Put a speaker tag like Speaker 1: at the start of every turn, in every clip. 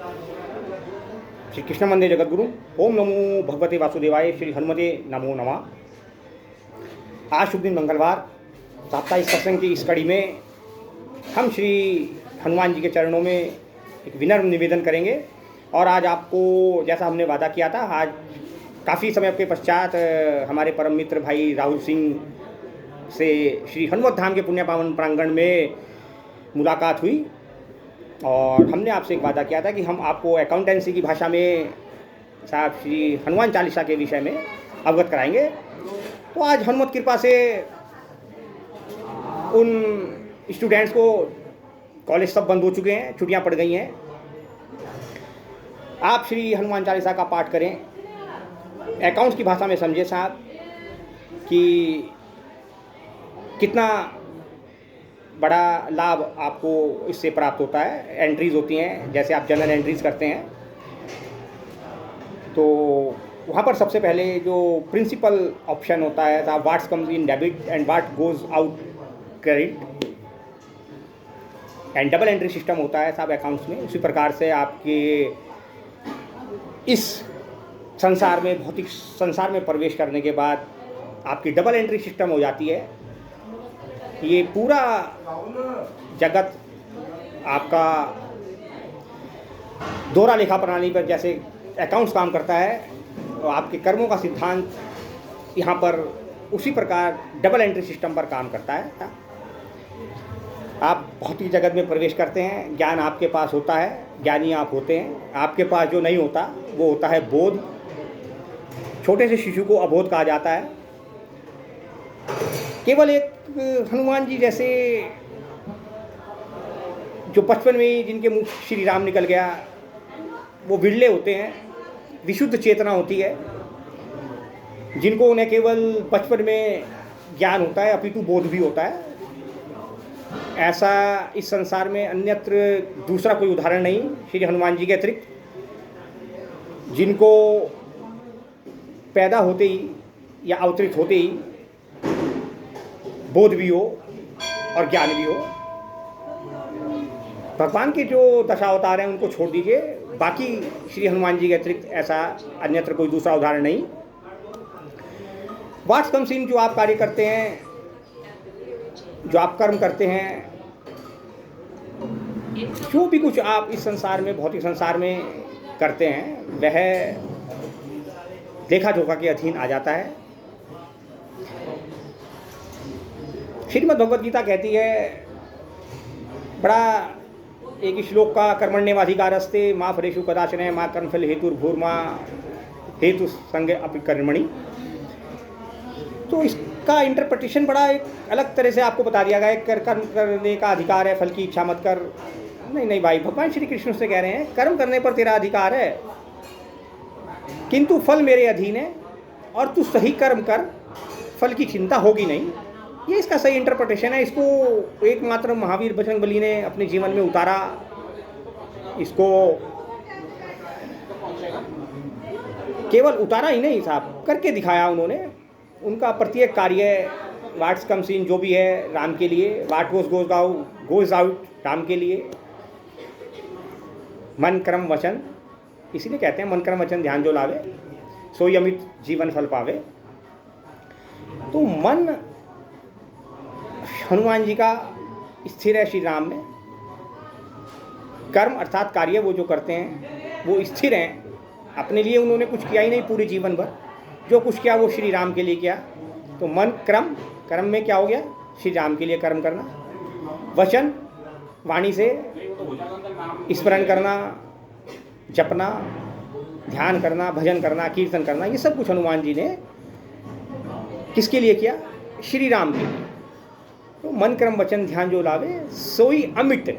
Speaker 1: श्री कृष्ण वंदे जगद्गुरु। ओम नमो भगवते वासुदेवाय। श्री हनुमते नमो नमः। आज शुभ दिन मंगलवार साप्ताहिक सत्संग की इस कड़ी में हम श्री हनुमान जी के चरणों में एक विनम्र निवेदन करेंगे। और आज आपको जैसा हमने वादा किया था, आज काफ़ी समय के पश्चात हमारे परम मित्र भाई राहुल सिंह से श्री हनुमत धाम के पुण्य पावन प्रांगण में मुलाकात हुई और हमने आपसे एक वादा किया था कि हम आपको अकाउंटेंसी की भाषा में साहब श्री हनुमान चालीसा के विषय में अवगत कराएंगे। तो आज हनुमत कृपा से उन स्टूडेंट्स को कॉलेज सब बंद हो चुके हैं, छुट्टियां पड़ गई हैं। आप श्री हनुमान चालीसा का पाठ करें, अकाउंट्स की भाषा में समझे साहब कि कितना बड़ा लाभ आपको इससे प्राप्त होता है। एंट्रीज़ होती हैं, जैसे आप जनरल एंट्रीज़ करते हैं तो वहाँ पर सबसे पहले जो प्रिंसिपल ऑप्शन होता है साहब, what's comes in debit and what goes out credit, and double entry system होता है साहब अकाउंट्स में। उसी प्रकार से आपके इस संसार में, भौतिक संसार में प्रवेश करने के बाद आपकी डबल एंट्री सिस्टम हो जाती है। ये पूरा जगत आपका दोहरा लेखा प्रणाली पर जैसे अकाउंट्स काम करता है, तो आपके कर्मों का सिद्धांत यहाँ पर उसी प्रकार डबल एंट्री सिस्टम पर काम करता है। आप भौतिक जगत में प्रवेश करते हैं, ज्ञान आपके पास होता है, ज्ञानी आप होते हैं। आपके पास जो नहीं होता वो होता है बोध। छोटे से शिशु को अबोध कहा जाता है। केवल एक हनुमान जी जैसे जो बचपन में ही जिनके मुख श्री राम निकल गया, वो बिरले होते हैं। विशुद्ध चेतना होती है जिनको उन्हें केवल बचपन में ज्ञान होता है, अपितु बोध भी होता है। ऐसा इस संसार में अन्यत्र दूसरा कोई उदाहरण नहीं श्री हनुमान जी के अतिरिक्त, जिनको पैदा होते ही या अवतरित होते ही बोध भी हो और ज्ञान भी हो। भगवान के जो दशावतार हैं उनको छोड़ दीजिए, बाकी श्री हनुमान जी के अतिरिक्त ऐसा अन्यत्र कोई दूसरा उदाहरण नहीं। व्हाट्स कम्स इन, जो आप कार्य करते हैं, जो आप कर्म करते हैं, जो भी कुछ आप इस संसार में, भौतिक संसार में करते हैं, वह लेखा जोखा के अधीन आ जाता है। श्रीमद् भगवद गीता कहती है, बड़ा एक श्लोक का, कर्मण्येवाधिकारस्ते माँ फलेषु कदाचन माँ कर्मफल हेतुर्भूर्मा हेतु संग अपि कर्मणि। तो इसका इंटरप्रिटेशन बड़ा एक अलग तरह से आपको बता दिया गया है। कर्म करने का अधिकार है, फल की इच्छा मत कर। नहीं भाई, भगवान श्री कृष्ण से कह रहे हैं कर्म करने पर तेरा अधिकार है, किंतु फल मेरे अधीन है और तू सही कर्म कर, फल की चिंता होगी नहीं। ये इसका सही इंटरप्रिटेशन है। इसको एकमात्र महावीर बजरंगबली ने अपने जीवन में उतारा। इसको केवल उतारा ही नहीं साहब, करके दिखाया उन्होंने। उनका प्रत्येक कार्य व्हाट्स कम्स इन जो भी है राम के लिए, व्हाट गोज आउट राम के लिए। मन कर्म वचन, इसीलिए कहते हैं मन कर्म वचन ध्यान जो लावे सोई अमित जीवन फल पावे। तो मन हनुमान जी का स्थिर है श्री राम में। कर्म अर्थात कार्य वो जो करते हैं वो स्थिर हैं। अपने लिए उन्होंने कुछ किया ही नहीं पूरे जीवन भर, जो कुछ किया वो श्री राम के लिए किया। तो मन कर्म में क्या हो गया, श्री राम के लिए कर्म करना। वचन, वाणी से स्मरण करना, जपना, ध्यान करना, भजन करना, कीर्तन करना, ये सब कुछ हनुमान जी ने किसके लिए किया, श्री राम के लिए। तो मन कर्म वचन ध्यान जो लावे सोई अमिट।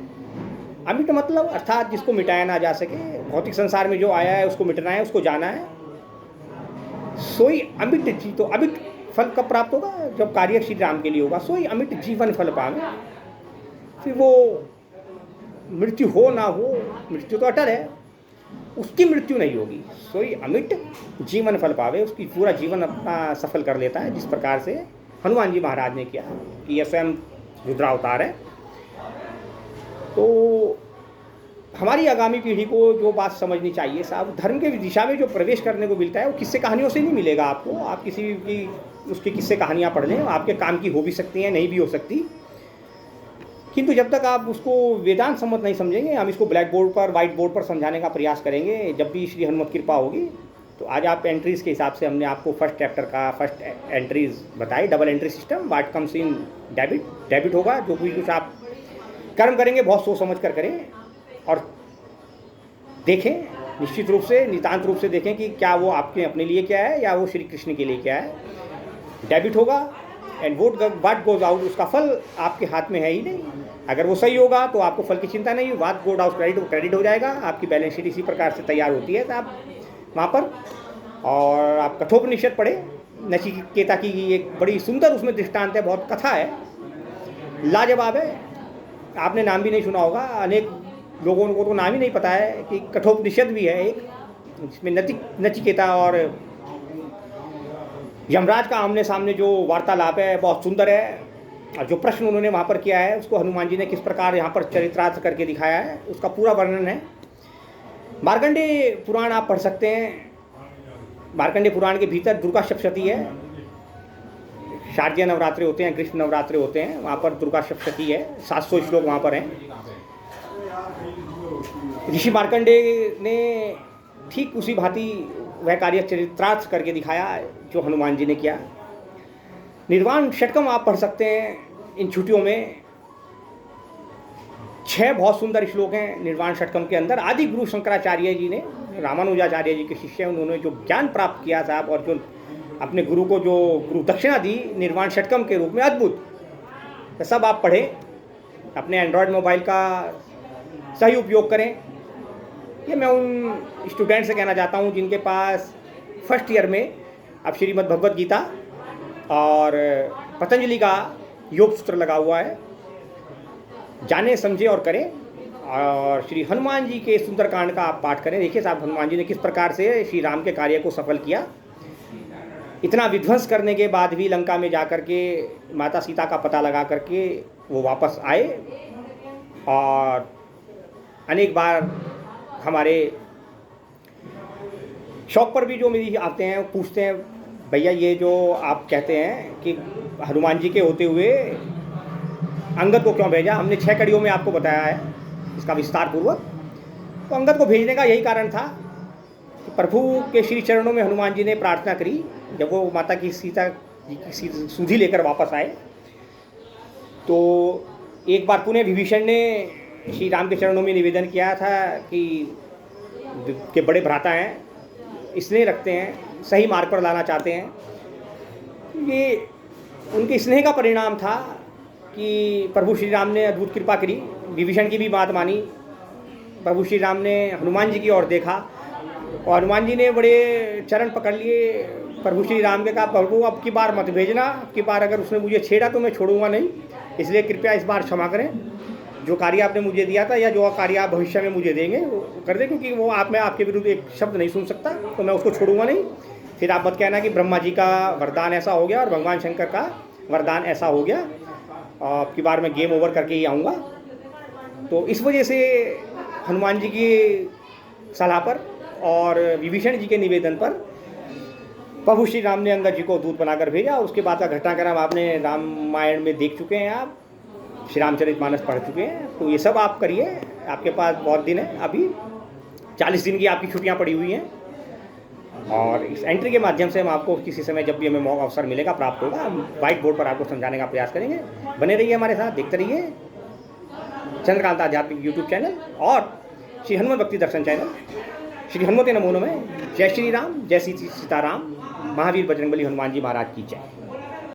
Speaker 1: अमिट मतलब अर्थात जिसको मिटाया ना जा सके। भौतिक संसार में जो आया है उसको मिटना है, उसको जाना है। सोई अमिट जी, तो अमिट फल कब प्राप्त होगा, जब कार्य श्री राम के लिए होगा। सोई अमिट जीवन फल पावे। फिर वो मृत्यु हो ना हो, मृत्यु तो अटल है, उसकी मृत्यु नहीं होगी। सोई अमिट जीवन फल पावे, उसकी पूरा जीवन अपना सफल कर लेता है, जिस प्रकार से हनुमान जी महाराज ने किया कि यह स्वयं रुद्रावतार है। तो हमारी आगामी पीढ़ी को जो बात समझनी चाहिए साहब, धर्म के दिशा में जो प्रवेश करने को मिलता है वो किस्से कहानियों से नहीं मिलेगा आपको। आप किसी की उसकी किस्से कहानियाँ पढ़ लें, आपके काम की हो भी सकती हैं, नहीं भी हो सकती, किंतु जब तक आप उसको वेदांत सम्मत नहीं समझेंगे, हम इसको ब्लैक बोर्ड पर, वाइट बोर्ड पर समझाने का प्रयास करेंगे जब भी श्री हनुमत कृपा होगी। तो आज आप एंट्रीज़ के हिसाब से हमने आपको फर्स्ट चैप्टर का फर्स्ट एंट्रीज़ बताई, double entry system, what comes in debit. Debit होगा जो कुछ आप कर्म करेंगे बहुत सोच समझ कर करें और देखें, निश्चित रूप से नितांत रूप से देखें कि क्या वो आपके अपने लिए क्या है या वो श्री कृष्ण के लिए क्या है। डेबिट होगा एंड व्हाट गोज आउट, उसका फल आपके हाथ में है ही नहीं। अगर वो सही होगा तो आपको फल की चिंता नहीं, व्हाट गोज आउट क्रेडिट हो जाएगा। आपकी बैलेंस शीट इसी प्रकार से तैयार होती है तो आप वहाँ पर, और आप कठोपनिषद पढ़े, नचिकेता की एक बड़ी सुंदर उसमें दृष्टांत है, बहुत कथा है, लाजवाब है। आपने नाम भी नहीं सुना होगा, अनेक लोगों को तो नाम ही नहीं पता है कि कठोपनिषद भी है एक, जिसमें नचिकेता और यमराज का आमने सामने जो वार्तालाप है बहुत सुंदर है। और जो प्रश्न उन्होंने वहाँ पर किया है उसको हनुमान जी ने किस प्रकार यहाँ पर चरित्रार्थ करके दिखाया है, उसका पूरा वर्णन है। मार्कंडेय पुराण आप पढ़ सकते हैं। मार्कंडेय पुराण के भीतर दुर्गा सप्तशती है, शारदीय नवरात्रे होते हैं, ग्रीष्म नवरात्रे होते हैं, वहाँ पर दुर्गा सप्तशती है, 700 श्लोक वहाँ पर हैं। ऋषि मार्कंडेय ने ठीक उसी भांति वह कार्य चरित्रार्थ करके दिखाया जो हनुमान जी ने किया। निर्वाण षटकम आप पढ़ सकते हैं इन छुट्टियों में, 6 बहुत सुंदर श्लोक हैं निर्वाण षटकम के अंदर। आदि गुरु शंकराचार्य जी ने, रामानुजाचार्य जी के शिष्य, उन्होंने जो ज्ञान प्राप्त किया साहब और जो अपने गुरु को जो गुरु दक्षिणा दी निर्वाण षटकम के रूप में, अद्भुत, तो सब आप पढ़ें, अपने एंड्रॉयड मोबाइल का सही उपयोग करें। ये मैं उन स्टूडेंट से कहना चाहता हूँ जिनके पास फर्स्ट ईयर में अब श्रीमद् भगवद गीता और पतंजलि का योग सूत्र लगा हुआ है, जाने समझे और करें। और श्री हनुमान जी के सुंदरकांड का आप पाठ करें। देखिए साहब, हनुमान जी ने किस प्रकार से श्री राम के कार्य को सफल किया। इतना विध्वंस करने के बाद भी लंका में जाकर के माता सीता का पता लगा करके वो वापस आए। और अनेक बार हमारे शौक पर भी जो मेरी आते हैं पूछते हैं, भैया ये जो आप कहते हैं कि हनुमान जी के होते हुए अंगद को क्यों भेजा, हमने 6 कड़ियों में आपको बताया है इसका विस्तार पूर्वक। तो अंगद को भेजने का यही कारण था कि प्रभु के श्री चरणों में हनुमान जी ने प्रार्थना करी जब वो माता की सीता की सूधी लेकर वापस आए। तो एक बार पुनः विभीषण ने श्री राम के चरणों में निवेदन किया था कि बड़े भ्राता हैं, स्नेह रखते हैं, सही मार्ग पर लाना चाहते हैं। ये उनके स्नेह का परिणाम था कि प्रभु श्री राम ने अद्भुत कृपा करी, विभीषण की भी बात मानी। प्रभु श्री राम ने हनुमान जी की ओर देखा और हनुमान जी ने बड़े चरण पकड़ लिए प्रभु श्री राम के, कहा प्रभु अब की बार मत भेजना, अब की बार अगर उसने मुझे छेड़ा तो मैं छोड़ूंगा नहीं, इसलिए कृपया इस बार क्षमा करें। जो कार्य आपने मुझे दिया था या जो कार्य आप भविष्य में मुझे देंगे वो कर दें, क्योंकि वो मैं आपके विरुद्ध एक शब्द नहीं सुन सकता, तो मैं उसको छोड़ूंगा नहीं। फिर आप मत कहना कि ब्रह्मा जी का वरदान ऐसा हो गया और भगवान शंकर का वरदान ऐसा हो गया, अब की बार मैं गेम ओवर करके ही आऊँगा। तो इस वजह से हनुमान जी की सलाह पर और विभीषण जी के निवेदन पर प्रभु श्री राम ने अंगद जी को दूत बनाकर भेजा। उसके बाद का घटनाक्रम आपने रामायण में देख चुके हैं, आप श्री रामचरितमानस पढ़ चुके हैं। तो ये सब आप करिए, आपके पास बहुत दिन है, अभी 40 दिन की आपकी छुट्टियां पड़ी हुई हैं। और इस एंट्री के माध्यम से हम आपको किसी समय जब भी हमें मौका अवसर मिलेगा, प्राप्त होगा, हम व्हाइट बोर्ड पर आपको समझाने का प्रयास करेंगे। बने रहिए हमारे साथ, देखते रहिए चंद्रकांत आध्यात्मिक यूट्यूब चैनल और श्री हनुमान भक्ति दर्शन चैनल। श्री हनुमते नमो नमः। जय श्री राम, जय सीताराम। महावीर बजरंगबली हनुमान जी महाराज की जय।